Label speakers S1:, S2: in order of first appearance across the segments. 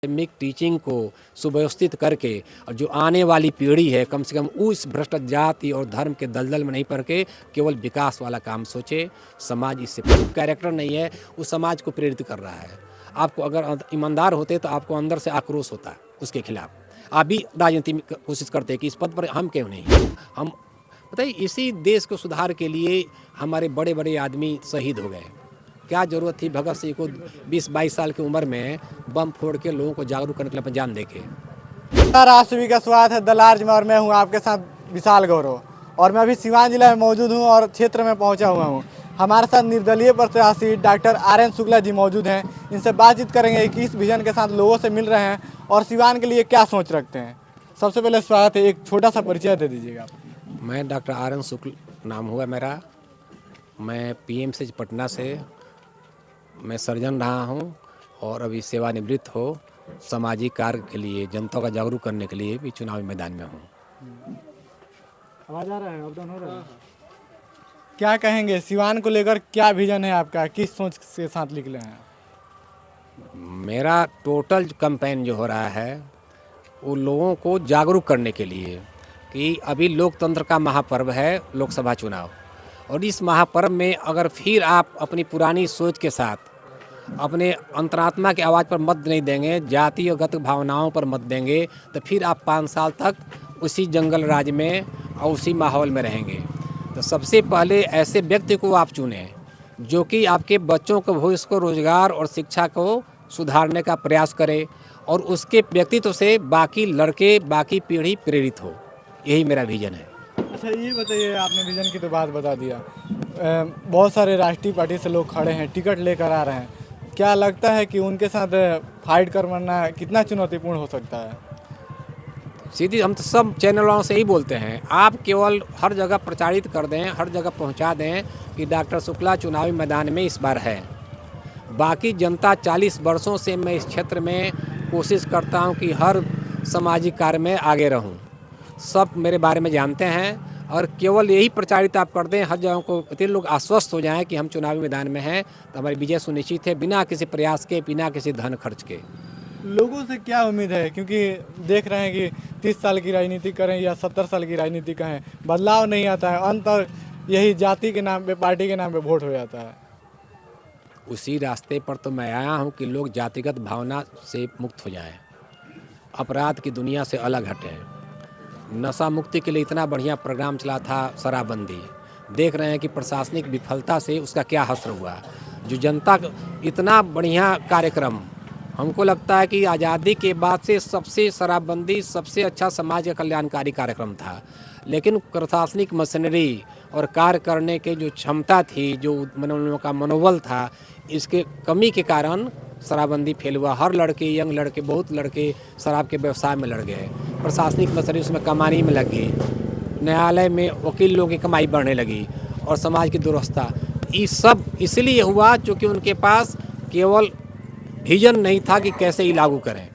S1: Academic teaching को सुव्यवस्थित करके और जो आने वाली पीढ़ी है कम से कम उस भ्रष्ट जाति और धर्म के दलदल में नहीं पड़ के केवल विकास वाला काम सोचे। समाज इससे कैरेक्टर नहीं है, उस समाज को प्रेरित कर रहा है। आपको अगर ईमानदार होते तो आपको अंदर से आक्रोश होता उसके खिलाफ। आप भी राजनीति में कोशिश करते कि इस पद पर हम क्यों नहीं। हम बताइए, इसी देश को सुधार के लिए हमारे बड़े बड़े आदमी शहीद हो गए। क्या ज़रूरत थी भगत सिंह को 20-22 साल की उम्र में बम फोड़ के लोगों को जागरूक करने के लिए अपनी जान दे के।
S2: राष्ट्रवी का स्वागत है दलार्ज में और मैं हूं आपके साथ विशाल गौरव। और मैं अभी सिवान जिला में मौजूद हूं और क्षेत्र में पहुंचा हुआ हूं। हमारे साथ निर्दलीय प्रत्याशी डॉक्टर आर.एन. शुक्ला जी मौजूद हैं। इनसे बातचीत करेंगे कि इस विजन के साथ लोगों से मिल रहे हैं और सिवान के लिए क्या सोच रखते हैं। सबसे पहले स्वागत है, एक छोटा सा परिचय दे दीजिएगा।
S1: मैं डॉक्टर आर.एन. शुक्ल नाम हुआ मेरा। मैं पीएमसीएच पटना से मैं सर्जन रहा हूं और अभी सेवानिवृत्त हो सामाजिक कार्य के लिए, जनता का जागरूक करने के लिए भी चुनावी मैदान में हूं।
S2: आवाज आ रहा है, अपडाउन हो रहा है। क्या कहेंगे सिवान को लेकर, क्या विजन है आपका, किस सोच के साथ निकले हैं?
S1: मेरा टोटल कैंपेन जो हो रहा है वो लोगों को जागरूक करने के लिए कि अभी लोकतंत्र का महापर्व है लोकसभा चुनाव, और इस महापर्व में अगर फिर आप अपनी पुरानी सोच के साथ अपने अंतरात्मा की आवाज़ पर मत नहीं देंगे, जातिगत भावनाओं पर मत देंगे, तो फिर आप 5 साल तक उसी जंगल राज में और उसी माहौल में रहेंगे। तो सबसे पहले ऐसे व्यक्ति को आप चुनें जो कि आपके बच्चों के भविष्य को, रोजगार और शिक्षा को सुधारने का प्रयास करे और उसके व्यक्तित्व से बाकी लड़के, बाकी पीढ़ी प्रेरित हो। यही मेरा विजन है।
S2: अच्छा, ये बताइए, आपने विजन की तो बात बता दिया। बहुत सारे राष्ट्रीय पार्टी से लोग खड़े हैं, टिकट लेकर आ रहे हैं। क्या लगता है कि उनके साथ फाइट करना कितना चुनौतीपूर्ण हो सकता है?
S1: सीधी हम तो सब चैनलों से ही बोलते हैं, आप केवल हर जगह प्रचारित कर दें, हर जगह पहुंचा दें कि डॉक्टर शुक्ला चुनावी मैदान में इस बार है। बाकी जनता 40 वर्षों से मैं इस क्षेत्र में कोशिश करता हूं कि हर सामाजिक कार्य में आगे रहूं। सब मेरे बारे में जानते हैं और केवल यही प्रचारित आप कर दें, हर जगह को इतने लोग आश्वस्त हो जाएं कि हम चुनावी मैदान में हैं, तो हमारी विजय सुनिश्चित है, बिना किसी प्रयास के, बिना किसी धन खर्च के।
S2: लोगों से क्या उम्मीद है, क्योंकि देख रहे हैं कि 30 साल की राजनीति करें या 70 साल की राजनीति करें, बदलाव नहीं आता है। अंत यही जाति के नाम पे, पार्टी के नाम पे वोट हो जाता है।
S1: उसी रास्ते पर तो मैं आया हूं कि लोग जातिगत भावना से मुक्त हो जाएं, अपराध की दुनिया से अलग हटें। नशा मुक्ति के लिए इतना बढ़िया प्रोग्राम चला था शराबबंदी, देख रहे हैं कि प्रशासनिक विफलता से उसका क्या असर हुआ। जो जनता इतना बढ़िया कार्यक्रम, हमको लगता है कि आज़ादी के बाद से सबसे शराबबंदी सबसे अच्छा समाज का कल्याणकारी कार्यक्रम था। लेकिन प्रशासनिक मशीनरी और कार्य करने के जो क्षमता थी, जो लोगों का मनोबल था, इसके कमी के कारण शराबबंदी फेल हुआ। हर लड़के, यंग लड़के, बहुत लड़के शराब के व्यवसाय में लड़ गए। प्रशासनिक मशीनरी उसमें कमाने में लगी, न्यायालय में वकील लोगों की कमाई बढ़ने लगी और समाज की दुरुस्ता। ये सब इसलिए हुआ क्योंकि उनके पास केवल विजन नहीं था कि कैसे ही लागू करें।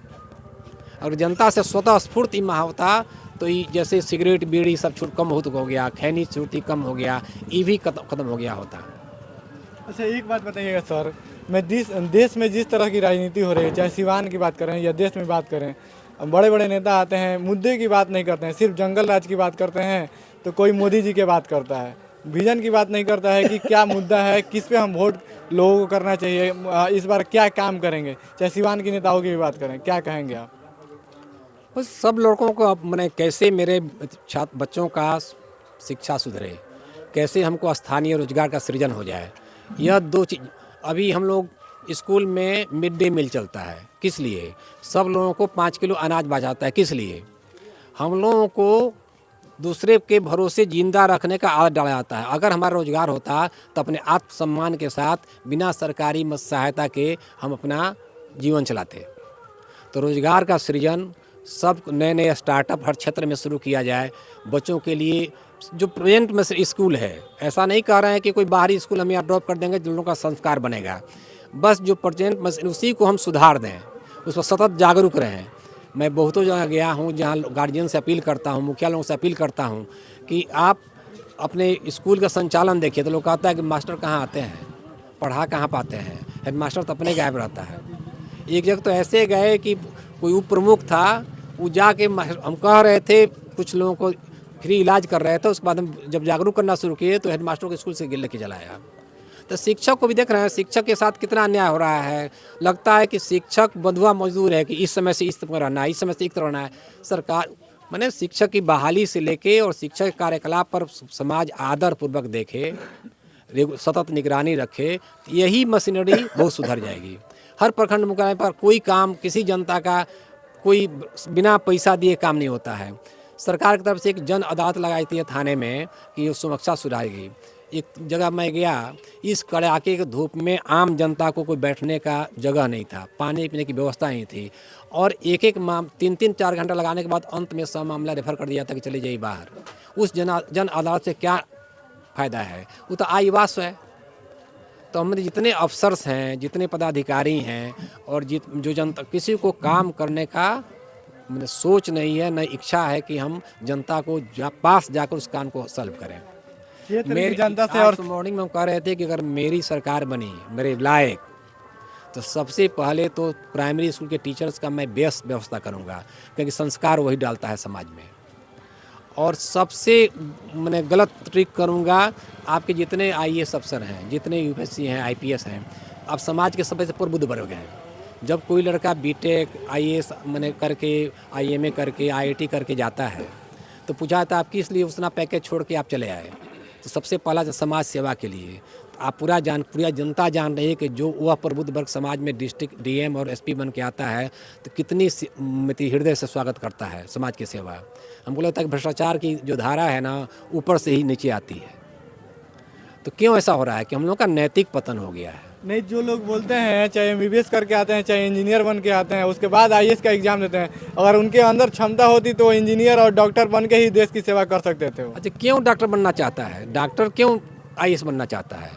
S1: अगर जनता से स्वतः स्फूर्त इमा होता तो ये जैसे सिगरेट, बीड़ी सब छूट कम हो गया, खैनी छूटी कम हो गया, ये भी खत्म हो गया होता।
S2: अच्छा, एक बात बताइएगा सर, मैं देश में जिस तरह की राजनीति हो रही है, चाहे सिवान की बात करें या देश में बात करें, बड़े बड़े नेता आते हैं, मुद्दे की बात नहीं करते हैं, सिर्फ जंगल राज की बात करते हैं। तो कोई मोदी जी की बात करता है, विजन की बात नहीं करता है कि क्या मुद्दा है, किस पे हम वोट लोगों को करना चाहिए, इस बार क्या काम करेंगे। चाहे सिवान के नेताओं की भी बात करें, क्या कहेंगे आप?
S1: बस सब लड़कों को अब मैंने कैसे मेरे छात्र बच्चों का शिक्षा सुधरे, कैसे हमको स्थानीय रोजगार का सृजन हो जाए, यह दो चीज़। अभी हम लोग स्कूल में मिड डे मील चलता है, किस लिए? सब लोगों को 5 किलो अनाज बाँटाता है, किस लिए? हम लोगों को दूसरे के भरोसे जिंदा रखने का आदत डाला जाता है। अगर हमारा रोजगार होता तो अपने आत्मसम्मान के साथ बिना सरकारी सहायता के हम अपना जीवन चलाते। तो रोजगार का सृजन, सब नए नए स्टार्टअप हर क्षेत्र में शुरू किया जाए। बच्चों के लिए जो प्रेजेंट में स्कूल है, ऐसा नहीं कह रहे हैं कि कोई बाहरी स्कूल हम यहाँ ड्रॉप कर देंगे जो लोगों का संस्कार बनेगा। बस जो प्रेजेंट में उसी को हम सुधार दें, उस पर सतत जागरूक रहें। मैं बहुतों जगह गया हूँ जहाँ गार्जियन से अपील करता हूँ, मुखिया लोगों से अपील करता हूँ कि आप अपने स्कूल का संचालन देखिए। तो लोग कहता है कि मास्टर कहाँ आते हैं, पढ़ा कहाँ पाते हैं, हेड मास्टर तो अपने गायब रहता है। एक जगह तो ऐसे गए कि कोई उप प्रमुख था, वो जाके हम कह रहे थे कुछ लोगों को फ्री इलाज कर रहे थे, उसके बाद हम जब जागरूक करना शुरू किए तो हेडमास्टर को स्कूल से लेके चला आया। तो शिक्षक को भी देख रहे हैं, शिक्षक के साथ कितना अन्याय हो रहा है। लगता है कि शिक्षक बंधुआ मजदूर है कि इस समय से इस तरह रहना है, इस समय से इस तरह रहना है। सरकार मैंने शिक्षक की बहाली से लेके और शिक्षक के कार्यकलाप पर समाज आदर पूर्वक देखे, सतत निगरानी रखे, तो यही मशीनरी बहुत सुधर जाएगी। हर प्रखंड मुख्यालय पर कोई काम किसी जनता का कोई बिना पैसा दिए काम नहीं होता है। सरकार की तरफ से एक जन अदालत लगाई थी थाने में कि सुरक्षा सुधारेगी। एक जगह मैं गया, इस कड़ाके की धूप में आम जनता को कोई बैठने का जगह नहीं था, पानी पीने की व्यवस्था नहीं थी, और एक 3-4 घंटा लगाने के बाद अंत में सब मामला रेफर कर दिया था कि चले जाइए बाहर। उस जन अदालत से क्या फ़ायदा है? वो तो आईवास है। तो हमारे जितने अफसर्स हैं, जितने पदाधिकारी हैं, और जो जनता, किसी को काम करने का मैंने सोच नहीं है, न इच्छा है कि हम जनता को पास जाकर उस काम को सॉल्व करें।
S2: मेरी जनता से और
S1: मॉर्निंग में हम कह रहे थे कि अगर मेरी सरकार बनी मेरे लायक, तो सबसे पहले तो प्राइमरी स्कूल के टीचर्स का मैं बेस्ट व्यवस्था करूंगा, क्योंकि संस्कार वही डालता है समाज में। और सबसे मैंने गलत ट्रिक करूंगा, आपके जितने आईएएस अफसर हैं, जितने यूपीएससी हैं, आईपीएस हैं, आप समाज के सबसे प्रबुद्ध वर्ग हैं। जब कोई लड़का बीटेक आईएएस मैंने करके, आईएमए करके, आईआईटी करके जाता है, तो पूछा जाता है आप किस लिए उतना पैकेज छोड़ के आप चले आए? तो सबसे पहला समाज सेवा के लिए। तो आप पूरा जनता जान रही है कि जो वह प्रबुद्ध वर्ग समाज में डिस्ट्रिक्ट डीएम और एसपी बन के आता है, तो कितनी हृदय से स्वागत करता है समाज की सेवा। हमको लगता है कि भ्रष्टाचार की जो धारा है ना, ऊपर से ही नीचे आती है। तो क्यों ऐसा हो रहा है कि हम लोग का नैतिक पतन हो गया है।
S2: नहीं, जो लोग बोलते हैं चाहे एमबीबीएस करके आते हैं, चाहे इंजीनियर बन के आते हैं, उसके बाद आईएएस का एग्जाम देते हैं, अगर उनके अंदर क्षमता होती तो इंजीनियर और डॉक्टर बन के ही देश की सेवा कर सकते थे।
S1: अच्छा, क्यों डॉक्टर बनना चाहता है? डॉक्टर क्यों आईएएस बनना चाहता है?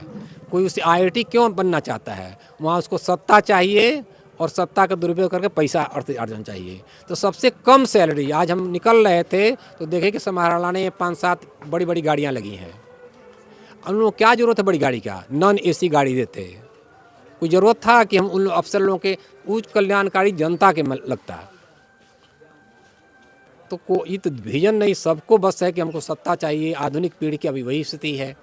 S1: कोई उसे आईआईटी क्यों बनना चाहता है? वहाँ उसको सत्ता चाहिए, और सत्ता का दुरुपयोग करके पैसा अर्जन चाहिए। तो सबसे कम सैलरी, आज हम निकल रहे थे तो देखे कि समाहरणालय ने 5-7 बड़ी बड़ी गाड़ियाँ लगी हैं। उन लोगों को क्या ज़रूरत है बड़ी गाड़ी का? नॉन एसी गाड़ी देते। कोई ज़रूरत था कि हम उन अफसर लोगों के उच्च कल्याणकारी जनता के लगता? तो कोई तो विजन नहीं, सबको बस है कि हमको सत्ता चाहिए। आधुनिक पीढ़ी की अभी वही स्थिति है।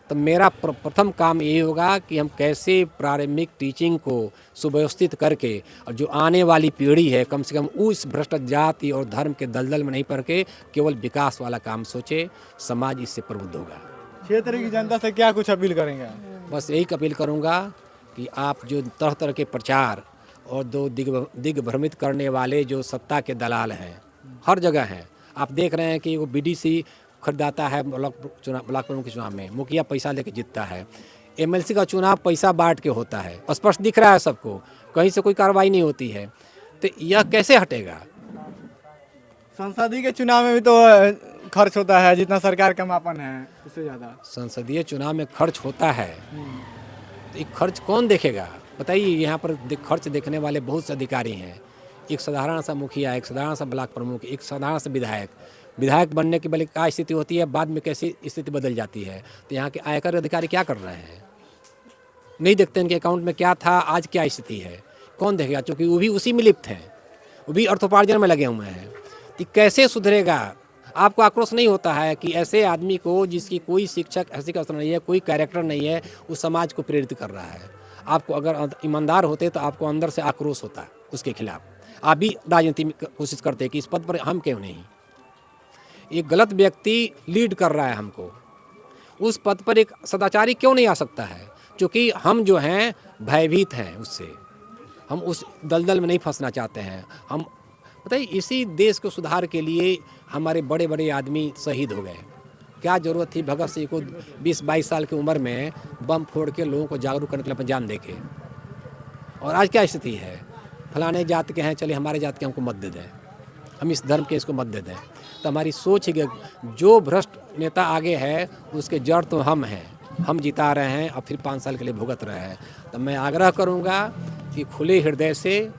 S1: तो मेरा प्रथम काम ये होगा कि हम कैसे प्रारंभिक टीचिंग को सुव्यवस्थित करके, और जो आने वाली पीढ़ी है कम से कम उस भ्रष्ट जाति और धर्म के दलदल में नहीं पड़ के केवल विकास वाला काम सोचे, समाज इससे प्रबुद्ध होगा।
S2: क्षेत्र की जनता से क्या कुछ अपील करेंगे?
S1: बस यही अपील करूँगा कि आप जो तरह तरह के प्रचार और दो दिग्भ्रमित करने वाले जो सत्ता के दलाल हैं, हर जगह हैं। आप देख रहे हैं कि वो बीडीसी खरीदाता है, ब्लॉक प्रमुख के चुनाव में मुखिया पैसा लेके जीतता है। एमएलसी का चुनाव पैसा बांट के होता है, स्पष्ट दिख रहा है सबको, कहीं से कोई कार्रवाई नहीं होती है। तो यह कैसे हटेगा?
S2: संसदीय के चुनाव में भी तो खर्च होता है, जितना सरकार का मापन है उससे ज़्यादा।
S1: संसदीय चुनाव में खर्च होता है, तो ये खर्च कौन देखेगा? बताइए। यहाँ पर खर्च देखने वाले बहुत से अधिकारी हैं। एक साधारण सा मुखिया, एक साधारण सा ब्लॉक प्रमुख, एक साधारण सा विधायक बनने की बल्कि क्या स्थिति होती है, बाद में कैसी स्थिति बदल जाती है। तो यहाँ के आयकर अधिकारी क्या कर रहे हैं? नहीं देखते इनके अकाउंट में क्या था, आज क्या स्थिति है, कौन देखेगा? क्योंकि वो भी उसी में लिप्त हैं, वो भी अर्थोपार्जन में लगे हुए हैं। तो कैसे सुधरेगा? आपको आक्रोश नहीं होता है कि ऐसे आदमी को, जिसकी कोई शिक्षक ऐसी का नहीं है, कोई कैरेक्टर नहीं है, उस समाज को प्रेरित कर रहा है। आपको अगर ईमानदार होते तो आपको अंदर से आक्रोश होता है उसके खिलाफ। आप भी राजनीति में कोशिश करते कि इस पद पर हम क्यों नहीं। एक गलत व्यक्ति लीड कर रहा है हमको, उस पद पर एक सदाचारी क्यों नहीं आ सकता है? क्योंकि हम जो हैं भयभीत हैं उससे, हम उस दलदल में नहीं फंसना चाहते हैं। हम बताइए, इसी देश को सुधार के लिए हमारे बड़े बड़े आदमी शहीद हो गए। क्या ज़रूरत थी भगत सिंह को 20-22 साल की उम्र में बम फोड़ के लोगों को जागरूक करने के लिए अपनी जान देके? और आज क्या स्थिति है? फलाने जात के हैं, चलिए हमारे जात के हमको मत दे दें, हम इस धर्म के इसको मत दे दें। तो हमारी सोच ही जो भ्रष्ट नेता आगे है उसके जड़ तो हम हैं, हम जिता रहे हैं और फिर 5 साल के लिए भुगत रहे हैं। तो मैं आग्रह करूंगा कि खुले हृदय से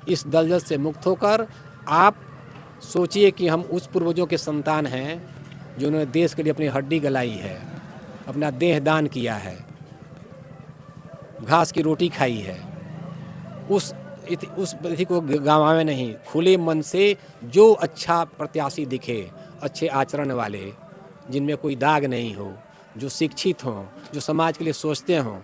S1: इस दलदल से मुक्त होकर आप सोचिए कि हम उस पूर्वजों के संतान हैं जिन्होंने देश के लिए अपनी हड्डी गलाई है, अपना देह दान किया है, घास की रोटी खाई है। उस उस विधि को गंवावे नहीं, खुले मन से जो अच्छा प्रत्याशी दिखे, अच्छे आचरण वाले, जिनमें कोई दाग नहीं हो, जो शिक्षित हों, जो समाज के लिए सोचते हों,